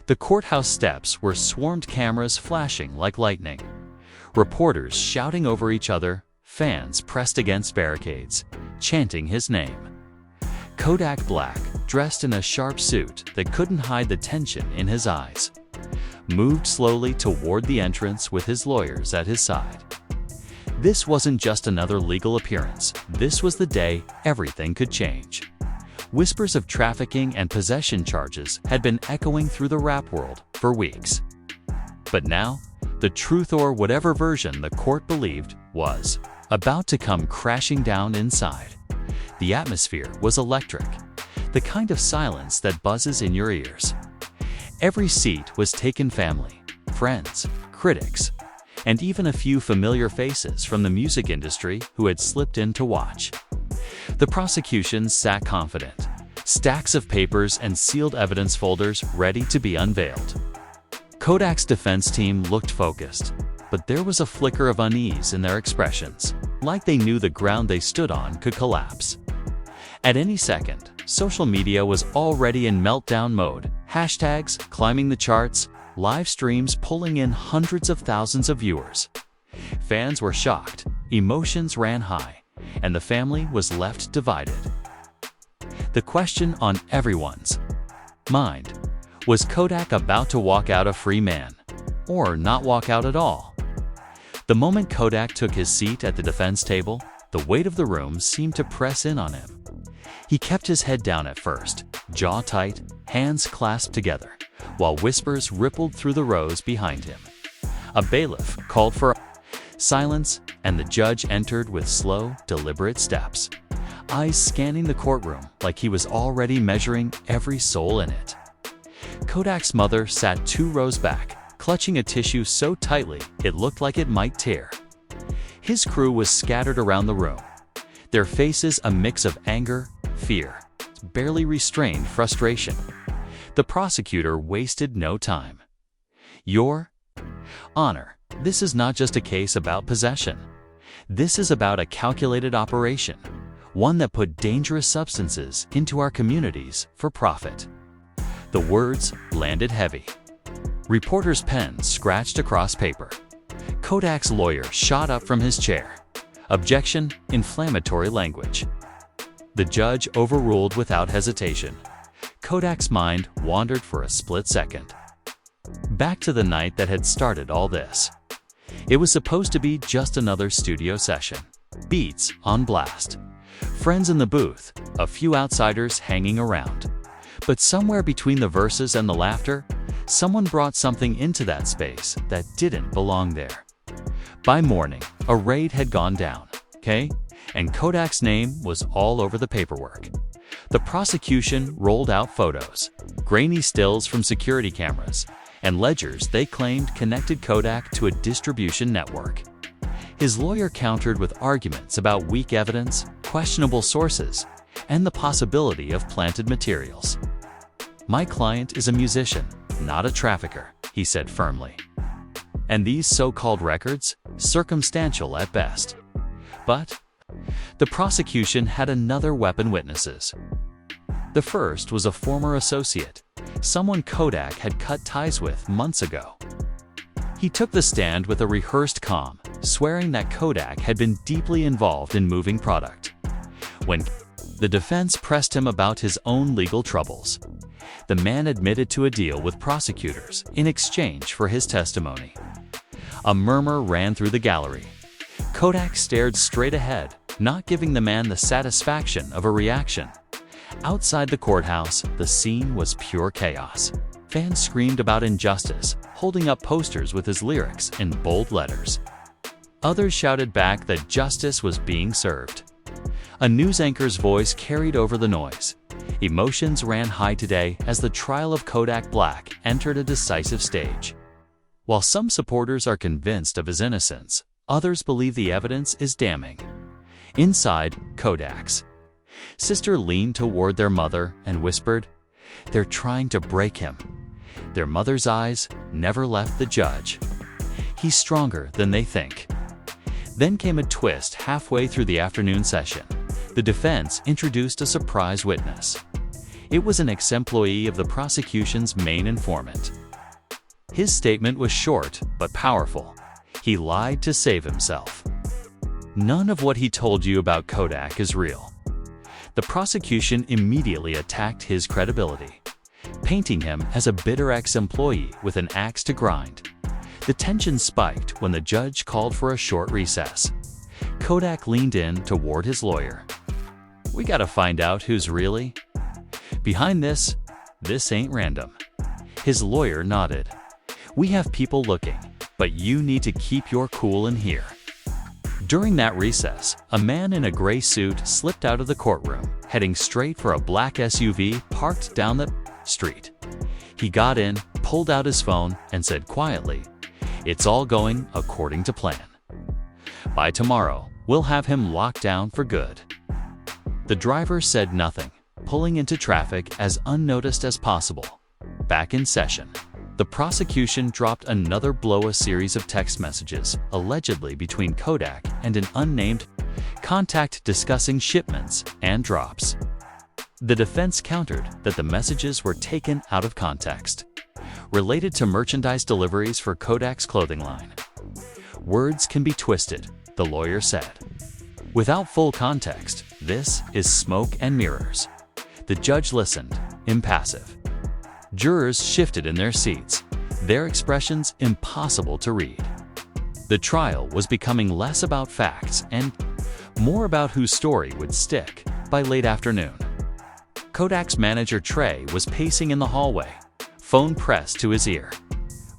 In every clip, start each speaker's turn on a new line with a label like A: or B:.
A: The courthouse steps were swarmed, cameras flashing like lightning. Reporters shouting over each other, fans pressed against barricades, chanting his name. Kodak Black, dressed in a sharp suit that couldn't hide the tension in his eyes, moved slowly toward the entrance with his lawyers at his side. This wasn't just another legal appearance. This was the day everything could change. Whispers of trafficking and possession charges had been echoing through the rap world for weeks. But now, the truth, or whatever version the court believed, was about to come crashing down inside. The atmosphere was electric, the kind of silence that buzzes in your ears. Every seat was taken, family, friends, critics, and even a few familiar faces from the music industry who had slipped in to watch. The prosecution sat confident, stacks of papers and sealed evidence folders ready to be unveiled. Kodak's defense team looked focused, but there was a flicker of unease in their expressions, like they knew the ground they stood on could collapse. At any second, social media was already in meltdown mode, hashtags climbing the charts, live streams pulling in hundreds of thousands of viewers. Fans were shocked, emotions ran high, and the family was left divided. The question on everyone's mind: was Kodak about to walk out a free man, or not walk out at all? The moment Kodak took his seat at the defense table, the weight of the room seemed to press in on him. He kept his head down at first, jaw tight, hands clasped together, while whispers rippled through the rows behind him. A bailiff called for silence, and the judge entered with slow, deliberate steps, eyes scanning the courtroom like he was already measuring every soul in it. Kodak's mother sat 2 rows back, clutching a tissue so tightly it looked like it might tear. His crew was scattered around the room, their faces a mix of anger, fear, barely restrained frustration. The prosecutor wasted no time. "Your Honor, this is not just a case about possession. This is about a calculated operation, one that put dangerous substances into our communities for profit." The words landed heavy. Reporters' pens scratched across paper. Kodak's lawyer shot up from his chair. Objection, inflammatory language. The judge overruled without hesitation. Kodak's mind wandered for a split second. Back to the night that had started all this. It was supposed to be just another studio session. Beats on blast. Friends in the booth, a few outsiders hanging around. But somewhere between the verses and the laughter, someone brought something into that space that didn't belong there. By morning, a raid had gone down, and Kodak's name was all over the paperwork. The prosecution rolled out photos, grainy stills from security cameras, and ledgers they claimed connected Kodak to a distribution network. His lawyer countered with arguments about weak evidence, questionable sources, and the possibility of planted materials. "My client is a musician, not a trafficker," he said firmly. "And these so-called records, circumstantial at best." But the prosecution had another weapon: witnesses. The first was a former associate, someone Kodak had cut ties with months ago. He took the stand with a rehearsed calm, swearing that Kodak had been deeply involved in moving product. When the defense pressed him about his own legal troubles, the man admitted to a deal with prosecutors in exchange for his testimony. A murmur ran through the gallery. Kodak stared straight ahead, not giving the man the satisfaction of a reaction. Outside the courthouse, the scene was pure chaos. Fans screamed about injustice, holding up posters with his lyrics in bold letters. Others shouted back that justice was being served. A news anchor's voice carried over the noise. Emotions ran high today as the trial of Kodak Black entered a decisive stage. While some supporters are convinced of his innocence, others believe the evidence is damning. Inside, Kodak's sister leaned toward their mother and whispered, "They're trying to break him." Their mother's eyes never left the judge. "He's stronger than they think." Then came a twist halfway through the afternoon session. The defense introduced a surprise witness. It was an ex-employee of the prosecution's main informant, His statement was short but powerful. He lied to save himself. None of what he told you about Kodak is real. The prosecution immediately attacked his credibility, painting him as a bitter ex-employee with an axe to grind. The tension spiked when the judge called for a short recess. Kodak leaned in to ward his lawyer. "We gotta find out who's really behind this. This ain't random." His lawyer nodded. "We have people looking, but you need to keep your cool in here." During that recess, a man in a gray suit slipped out of the courtroom, heading straight for a black SUV parked down the street. He got in, pulled out his phone, and said quietly, "It's all going according to plan. By tomorrow, we'll have him locked down for good." The driver said nothing, pulling into traffic as unnoticed as possible. Back in session, the prosecution dropped another blow, a series of text messages, allegedly between Kodak and an unnamed contact discussing shipments and drops. The defense countered that the messages were taken out of context, related to merchandise deliveries for Kodak's clothing line. "Words can be twisted," the lawyer said. "Without full context, this is smoke and mirrors." The judge listened, impassive. Jurors shifted in their seats, their expressions impossible to read. The trial was becoming less about facts and more about whose story would stick. By late afternoon, Kodak's manager Trey was pacing in the hallway, phone pressed to his ear.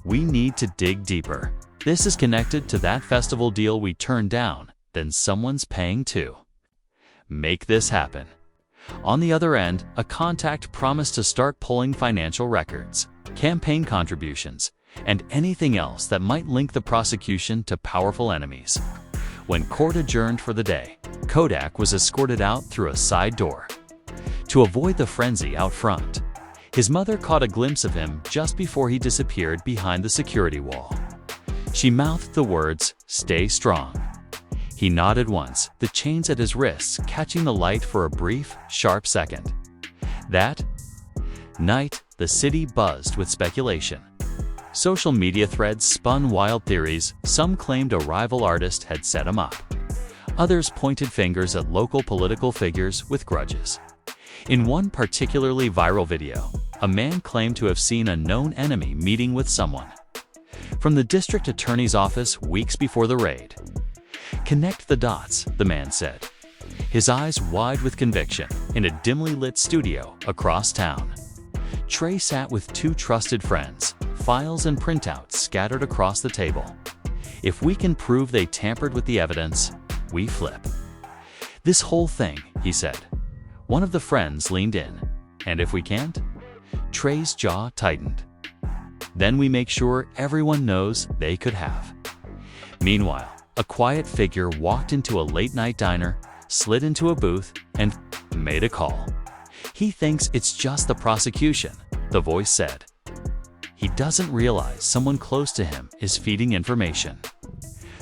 A: "We need to dig deeper. This is connected to that festival deal we turned down, then someone's paying too. Make this happen." On the other end, a contact promised to start pulling financial records, campaign contributions, and anything else that might link the prosecution to powerful enemies. When court adjourned for the day, Kodak was escorted out through a side door. To avoid the frenzy out front, his mother caught a glimpse of him just before he disappeared behind the security wall. She mouthed the words, "Stay strong." He nodded once, the chains at his wrists catching the light for a brief, sharp second. That night, the city buzzed with speculation. Social media threads spun wild theories. Some claimed a rival artist had set him up. Others pointed fingers at local political figures with grudges. In one particularly viral video, a man claimed to have seen a known enemy meeting with someone from the district attorney's office weeks before the raid. "Connect the dots," the man said, his eyes wide with conviction, in a dimly lit studio across town. Trey sat with two trusted friends, files and printouts scattered across the table. "If we can prove they tampered with the evidence, we flip this whole thing," he said. One of the friends leaned in. "And if we can't?" Trey's jaw tightened. "Then we make sure everyone knows they could have." Meanwhile, a quiet figure walked into a late-night diner, slid into a booth, and made a call. "He thinks it's just the prosecution," the voice said. He doesn't realize someone close to him is feeding information.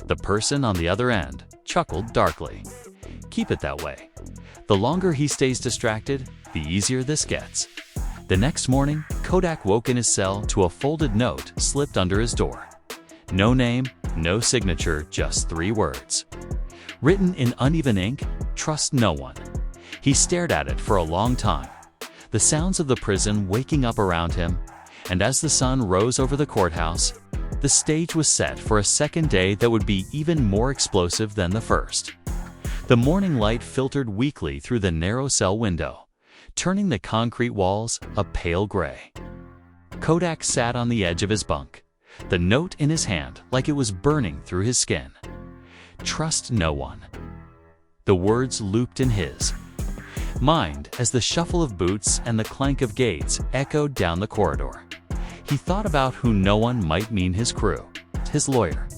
A: The person on the other end chuckled darkly. "Keep it that way. The longer he stays distracted, the easier this gets." The next morning, Kodak woke in his cell to a folded note slipped under his door. No name, no signature, just 3 words. Written in uneven ink, "Trust no one." He stared at it for a long time, the sounds of the prison waking up around him, and as the sun rose over the courthouse, the stage was set for a second day that would be even more explosive than the first. The morning light filtered weakly through the narrow cell window, turning the concrete walls a pale gray. Kodak sat on the edge of his bunk, the note in his hand like it was burning through his skin. "Trust no one." The words looped in his mind as the shuffle of boots and the clank of gates echoed down the corridor. He thought about who no one might mean: his crew, his lawyer,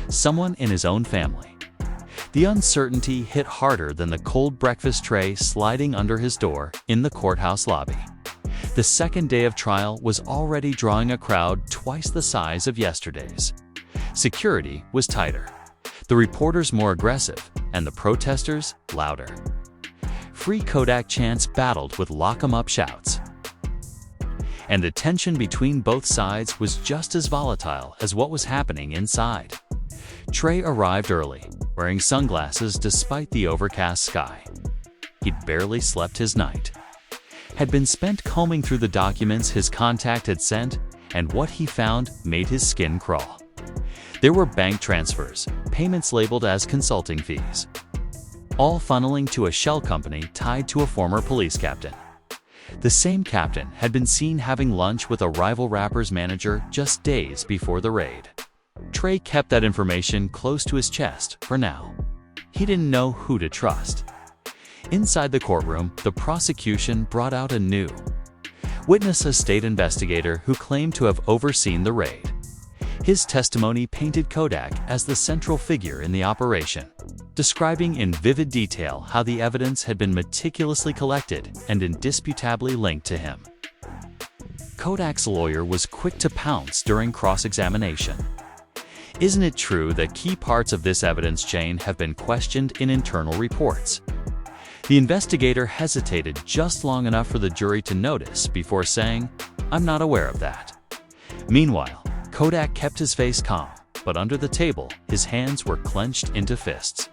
A: someone in his own family. The uncertainty hit harder than the cold breakfast tray sliding under his door in the courthouse lobby. The second day of trial was already drawing a crowd twice the size of yesterday's. Security was tighter, the reporters more aggressive, and the protesters louder. Free Kodak chants battled with lock 'em up shouts. and the tension between both sides was just as volatile as what was happening inside. Trey arrived early, wearing sunglasses despite the overcast sky. He'd barely slept his night. Had been spent combing through the documents his contact had sent, and what he found made his skin crawl. There were bank transfers, payments labeled as consulting fees, all funneling to a shell company tied to a former police captain. The same captain had been seen having lunch with a rival rapper's manager just days before the raid. Trey kept that information close to his chest for now. He didn't know who to trust. Inside the courtroom, the prosecution brought out a new witness, a state investigator who claimed to have overseen the raid. His testimony painted Kodak as the central figure in the operation, describing in vivid detail how the evidence had been meticulously collected and indisputably linked to him. Kodak's lawyer was quick to pounce during cross-examination. Isn't it true that key parts of this evidence chain have been questioned in internal reports? The investigator hesitated just long enough for the jury to notice before saying, "I'm not aware of that." Meanwhile, Kodak kept his face calm, but under the table, his hands were clenched into fists.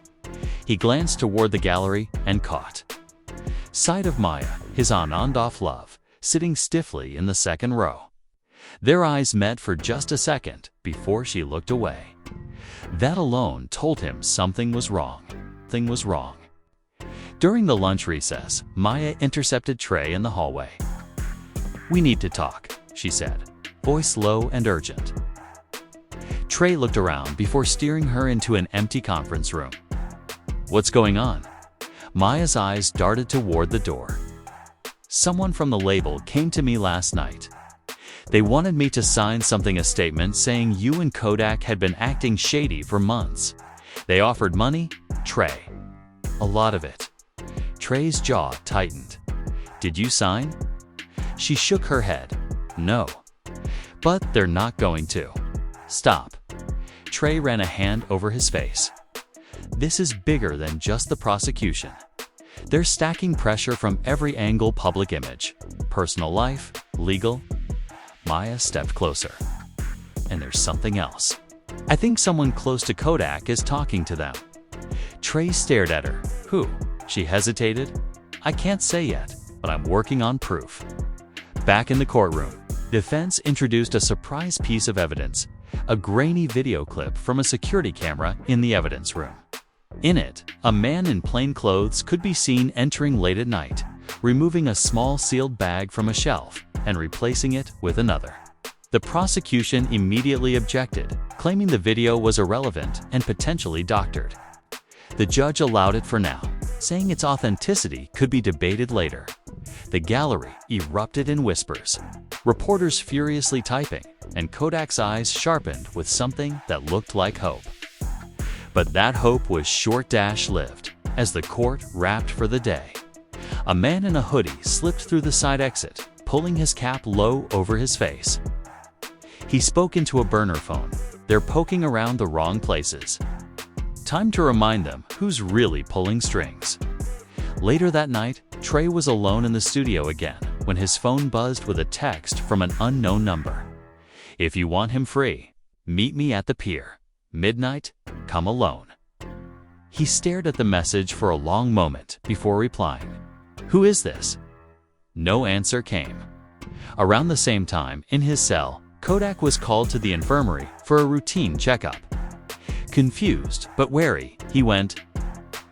A: He glanced toward the gallery and caught sight of Maya, his on-and-off love, sitting stiffly in the second row. Their eyes met for just a second before she looked away. That alone told him something was wrong. During the lunch recess, Maya intercepted Trey in the hallway. "We need to talk," she said, voice low and urgent. Trey looked around before steering her into an empty conference room. "What's going on?" Maya's eyes darted toward the door. "Someone from the label came to me last night. They wanted me to sign a statement saying you and Kodak had been acting shady for months. They offered money, Trey. A lot of it." Trey's jaw tightened. "Did you sign?" She shook her head. "No. But they're not going to." "Stop." Trey ran a hand over his face. "This is bigger than just the prosecution. They're stacking pressure from every angle: public image, personal life, legal." Maya stepped closer. "And there's something else. I think someone close to Kodak is talking to them." Trey stared at her. "Who?" She hesitated. "I can't say yet, but I'm working on proof." Back in the courtroom, defense introduced a surprise piece of evidence, a grainy video clip from a security camera in the evidence room. In it, a man in plain clothes could be seen entering late at night, removing a small sealed bag from a shelf and replacing it with another. The prosecution immediately objected, claiming the video was irrelevant and potentially doctored. The judge allowed it for now, saying its authenticity could be debated later. The gallery erupted in whispers, reporters furiously typing, and Kodak's eyes sharpened with something that looked like hope. But that hope was short-lived, as the court wrapped for the day. A man in a hoodie slipped through the side exit, pulling his cap low over his face. He spoke into a burner phone. "They're poking around the wrong places. Time to remind them who's really pulling strings." Later that night, Trey was alone in the studio again when his phone buzzed with a text from an unknown number. "If you want him free, meet me at the pier. Midnight, come alone." He stared at the message for a long moment before replying, "Who is this?" No answer came. Around the same time, in his cell, Kodak was called to the infirmary for a routine checkup. Confused but wary, he went.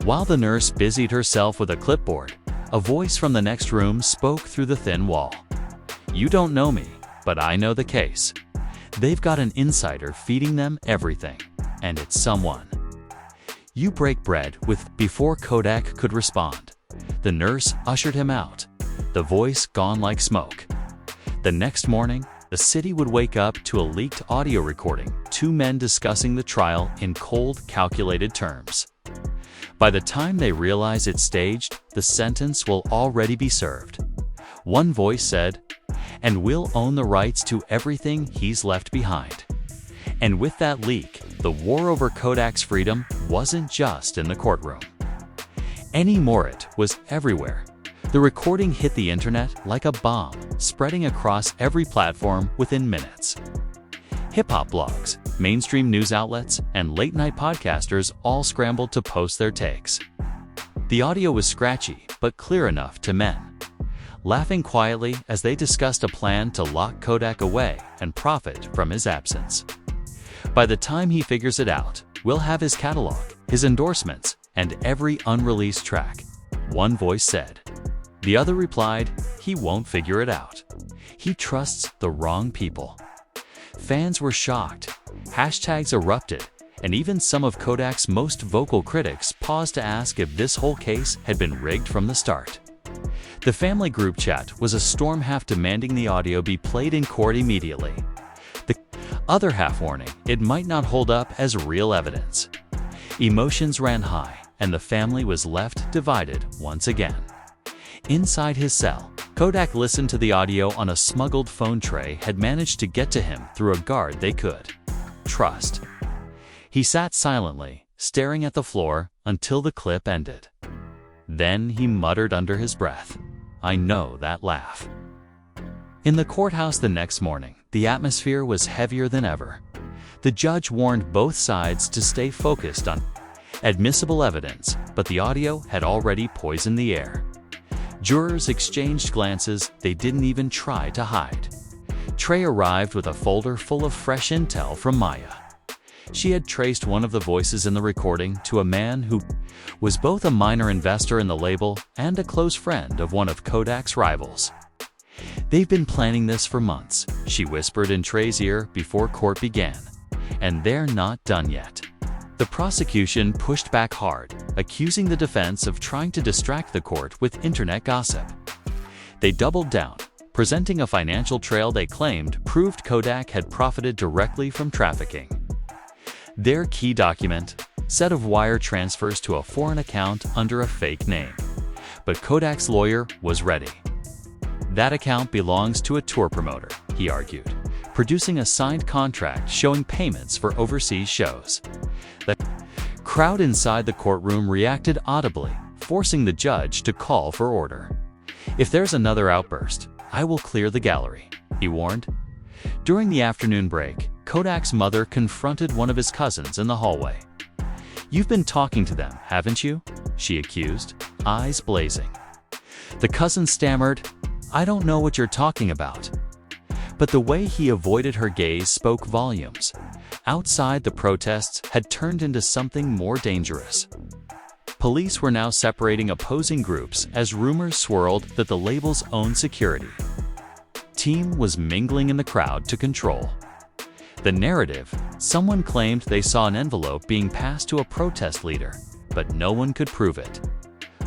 A: While the nurse busied herself with a clipboard, a voice from the next room spoke through the thin wall. "You don't know me, but I know the case. They've got an insider feeding them everything, and it's someone you break bread with." Before Kodak could respond, the nurse ushered him out, the voice gone like smoke. The next morning, the city would wake up to a leaked audio recording, two men discussing the trial in cold, calculated terms. By the time they realize it's staged, the sentence will already be served. One voice said, "And we'll own the rights to everything he's left behind." And with that leak, the war over Kodak's freedom wasn't just in the courtroom. Annie Morit was everywhere. The recording hit the internet like a bomb, spreading across every platform within minutes. Hip-hop blogs, mainstream news outlets, and late-night podcasters all scrambled to post their takes. The audio was scratchy, but clear enough to men, laughing quietly as they discussed a plan to lock Kodak away and profit from his absence. By the time he figures it out, we'll have his catalog, his endorsements, and every unreleased track, one voice said. The other replied, he won't figure it out. He trusts the wrong people. Fans were shocked, hashtags erupted, and even some of Kodak's most vocal critics paused to ask if this whole case had been rigged from the start. The family group chat was a storm, half demanding the audio be played in court immediately. The other half warning it might not hold up as real evidence. Emotions ran high, and the family was left divided once again. Inside his cell, Kodak listened to the audio on a smuggled phone tray had managed to get to him through a guard they could trust. He sat silently, staring at the floor until the clip ended. Then he muttered under his breath, "I know that laugh." In the courthouse the next morning, the atmosphere was heavier than ever. The judge warned both sides to stay focused on admissible evidence, but the audio had already poisoned the air. Jurors exchanged glances they didn't even try to hide. Trey arrived with a folder full of fresh intel from Maya. She had traced one of the voices in the recording to a man who was both a minor investor in the label and a close friend of one of Kodak's rivals. "They've been planning this for months," she whispered in Trey's ear before court began, "and they're not done yet." The prosecution pushed back hard, accusing the defense of trying to distract the court with internet gossip. They doubled down, presenting a financial trail they claimed proved Kodak had profited directly from trafficking. Their key document, set of wire transfers to a foreign account under a fake name. But Kodak's lawyer was ready. "That account belongs to a tour promoter," he argued, producing a signed contract showing payments for overseas shows. The crowd inside the courtroom reacted audibly, forcing the judge to call for order. "If there's another outburst, I will clear the gallery," he warned. During the afternoon break, Kodak's mother confronted one of his cousins in the hallway. "You've been talking to them, haven't you?" she accused, eyes blazing. The cousin stammered, "I don't know what you're talking about." But the way he avoided her gaze spoke volumes. Outside, the protests had turned into something more dangerous. Police were now separating opposing groups as rumors swirled that the label's own security team was mingling in the crowd to control the narrative. Someone claimed they saw an envelope being passed to a protest leader, but no one could prove it.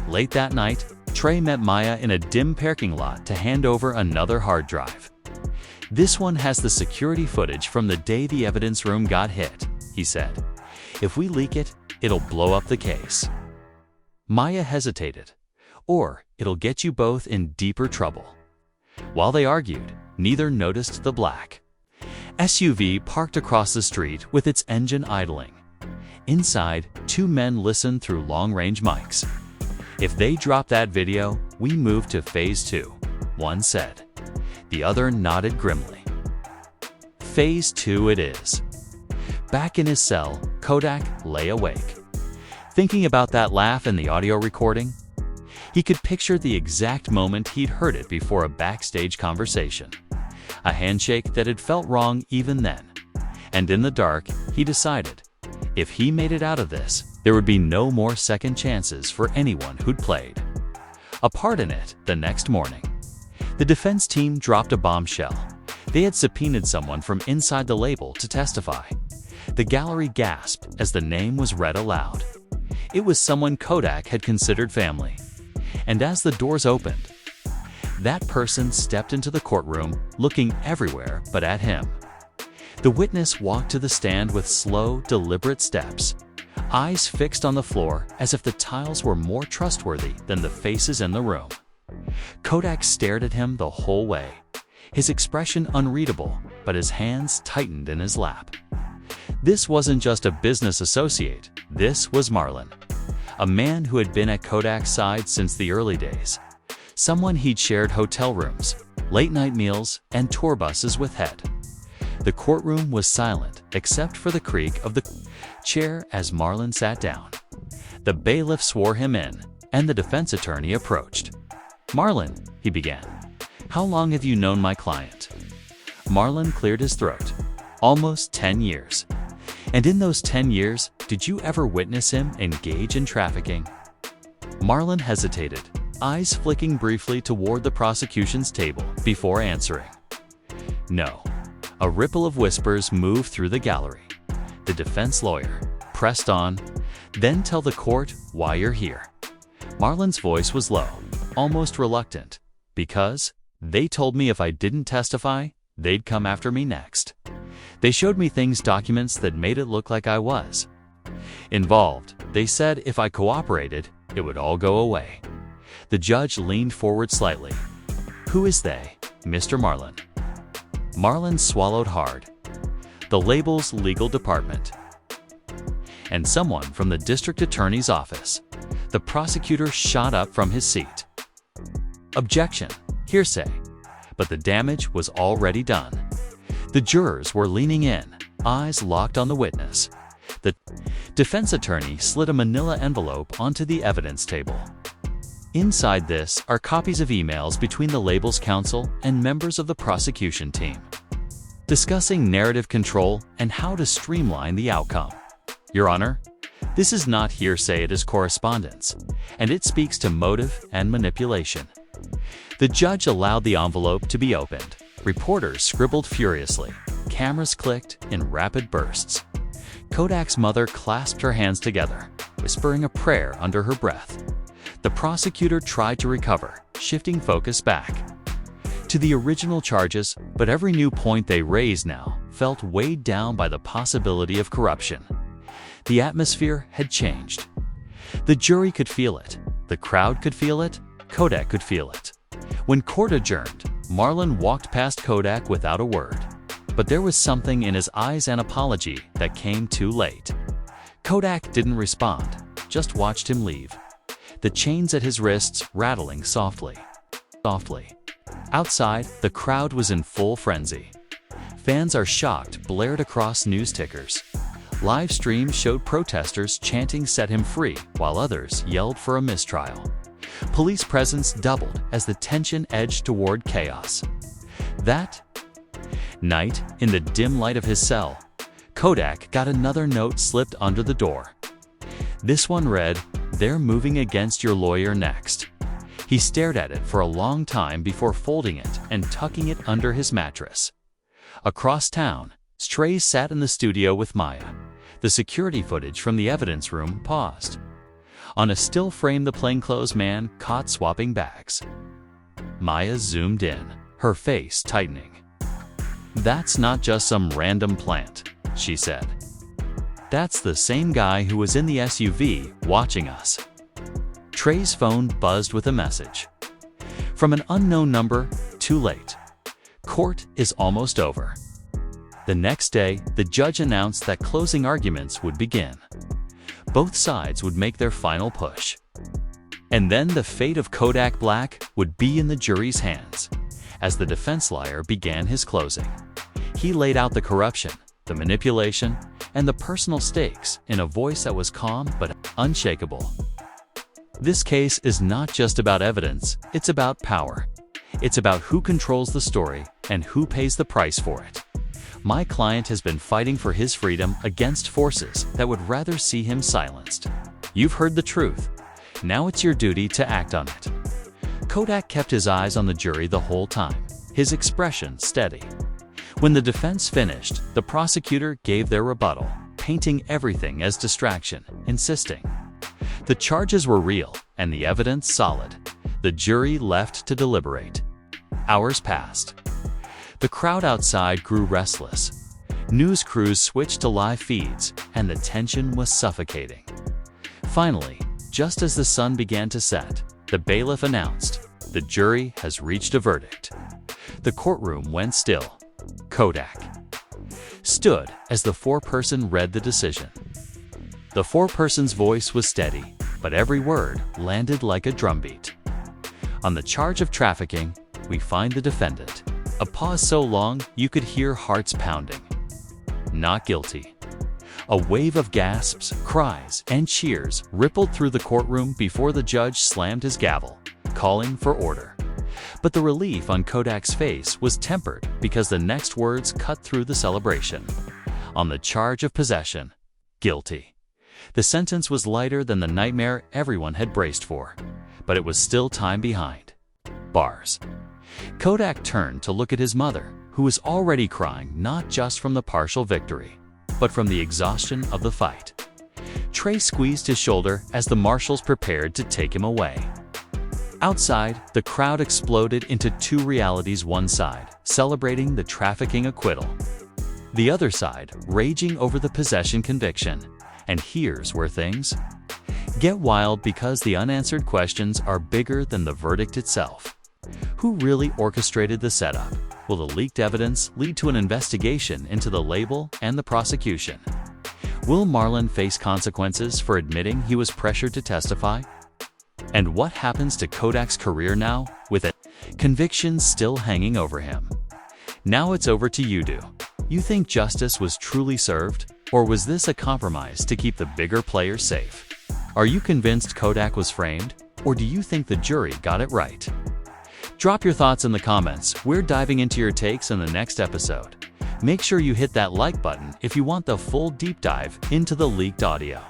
A: Late that night, Trey met Maya in a dim parking lot to hand over another hard drive. "This one has the security footage from the day the evidence room got hit," he said. "If we leak it, it'll blow up the case." Maya hesitated. "Or it'll get you both in deeper trouble." While they argued, neither noticed the black SUV parked across the street with its engine idling. Inside, two men listened through long-range mics. "If they drop that video, we move to phase 2, one said. The other nodded grimly. Phase 2 it is. Back in his cell, Kodak lay awake, thinking about that laugh in the audio recording. He could picture the exact moment he'd heard it before a backstage conversation. A handshake that had felt wrong even then. And in the dark, he decided, if he made it out of this, there would be no more second chances for anyone who'd played a part in it the next morning. The defense team dropped a bombshell. They had subpoenaed someone from inside the label to testify. The gallery gasped as the name was read aloud. It was someone Kodak had considered family. And as the doors opened, that person stepped into the courtroom, looking everywhere but at him. The witness walked to the stand with slow, deliberate steps, eyes fixed on the floor as if the tiles were more trustworthy than the faces in the room. Kodak stared at him the whole way, his expression unreadable, but his hands tightened in his lap. This wasn't just a business associate, this was Marlon, a man who had been at Kodak's side since the early days. someone he'd shared hotel rooms, late-night meals, and tour buses with. The courtroom was silent except for the creak of the chair as Marlon sat down. The bailiff swore him in, and the defense attorney approached. "Marlon," he began, "how long have you known my client?" Marlon cleared his throat. "Almost 10 years. And in those 10 years, did you ever witness him engage in trafficking?" Marlon hesitated, eyes flicking briefly toward the prosecution's table before answering. "No." A ripple of whispers moved through the gallery. The defense lawyer pressed on, "Then tell the court why you're here." Marlon's voice was low, almost reluctant. "Because they told me if I didn't testify, they'd come after me next. They showed me documents that made it look like I was involved. They said if I cooperated, it would all go away." The judge leaned forward slightly. "Who is they, Mr. Marlon?" Marlon swallowed hard. "The label's legal department. And someone from the district attorney's office." The prosecutor shot up from his seat. "Objection. Hearsay." But the damage was already done. The jurors were leaning in, eyes locked on the witness. The defense attorney slid a manila envelope onto the evidence table. Inside this are copies of emails between the label's counsel and members of the prosecution team, discussing narrative control and how to streamline the outcome. "Your Honor, this is not hearsay, it is correspondence, and it speaks to motive and manipulation." The judge allowed the envelope to be opened. Reporters scribbled furiously. Cameras clicked in rapid bursts. Kodak's mother clasped her hands together, whispering a prayer under her breath. The prosecutor tried to recover, shifting focus back to the original charges, but every new point they raised now felt weighed down by the possibility of corruption. The atmosphere had changed. The jury could feel it. The crowd could feel it. Kodak could feel it. When court adjourned, Marlon walked past Kodak without a word. But there was something in his eyes, an apology that came too late. Kodak didn't respond, just watched him leave, the chains at his wrists rattling softly. Outside, the crowd was in full frenzy. "Fans are shocked" blared across news tickers. Live streams showed protesters chanting "Set him free," while others yelled for a mistrial. Police presence doubled as the tension edged toward chaos. That night, in the dim light of his cell, Kodak got another note slipped under the door. This one read, "They're moving against your lawyer next." He stared at it for a long time before folding it and tucking it under his mattress. Across town, Strays sat in the studio with Maya. The security footage from the evidence room paused. On a still frame, the plainclothes man caught swapping bags. Maya zoomed in, her face tightening. "That's not just some random plant," she said. "That's the same guy who was in the SUV watching us." Trey's phone buzzed with a message. From an unknown number, "Too late. Court is almost over." The next day, the judge announced that closing arguments would begin. Both sides would make their final push. And then the fate of Kodak Black would be in the jury's hands. As the defense lawyer began his closing, he laid out the corruption, the manipulation, and the personal stakes in a voice that was calm but unshakable. This case is not just about evidence, it's about power. It's about who controls the story and who pays the price for it. My client has been fighting for his freedom against forces that would rather see him silenced. You've heard the truth. Now it's your duty to act on it. Kodak kept his eyes on the jury the whole time, his expression steady. When the defense finished, the prosecutor gave their rebuttal, painting everything as distraction, insisting the charges were real and the evidence solid. The jury left to deliberate. Hours passed. The crowd outside grew restless. News crews switched to live feeds, and the tension was suffocating. Finally, just as the sun began to set, the bailiff announced, "The jury has reached a verdict." The courtroom went still. Kodak stood as the foreperson read the decision. The foreperson's voice was steady, but every word landed like a drumbeat. On the charge of trafficking, we find the defendant. A pause so long you could hear hearts pounding. Not guilty. A wave of gasps, cries, and cheers rippled through the courtroom before the judge slammed his gavel, calling for order. But the relief on Kodak's face was tempered because the next words cut through the celebration. On the charge of possession, guilty. The sentence was lighter than the nightmare everyone had braced for, but it was still time behind bars. Kodak turned to look at his mother, who was already crying not just from the partial victory, but from the exhaustion of the fight. Trey squeezed his shoulder as the marshals prepared to take him away. Outside, the crowd exploded into two realities: one side, celebrating the trafficking acquittal; the other side, raging over the possession conviction. And here's where things get wild, because the unanswered questions are bigger than the verdict itself. Who really orchestrated the setup? Will the leaked evidence lead to an investigation into the label and the prosecution? Will Marlon face consequences for admitting he was pressured to testify? And what happens to Kodak's career now, with a conviction still hanging over him? Now it's over to you. Do you think justice was truly served, or was this a compromise to keep the bigger players safe? Are you convinced Kodak was framed, or do you think the jury got it right? Drop your thoughts in the comments. We're diving into your takes in the next episode. Make sure you hit that like button if you want the full deep dive into the leaked audio,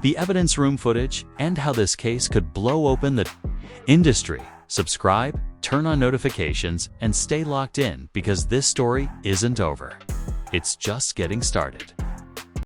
A: the evidence room footage, and how this case could blow open the industry. Subscribe, turn on notifications, and stay locked in, because this story isn't over. It's just getting started.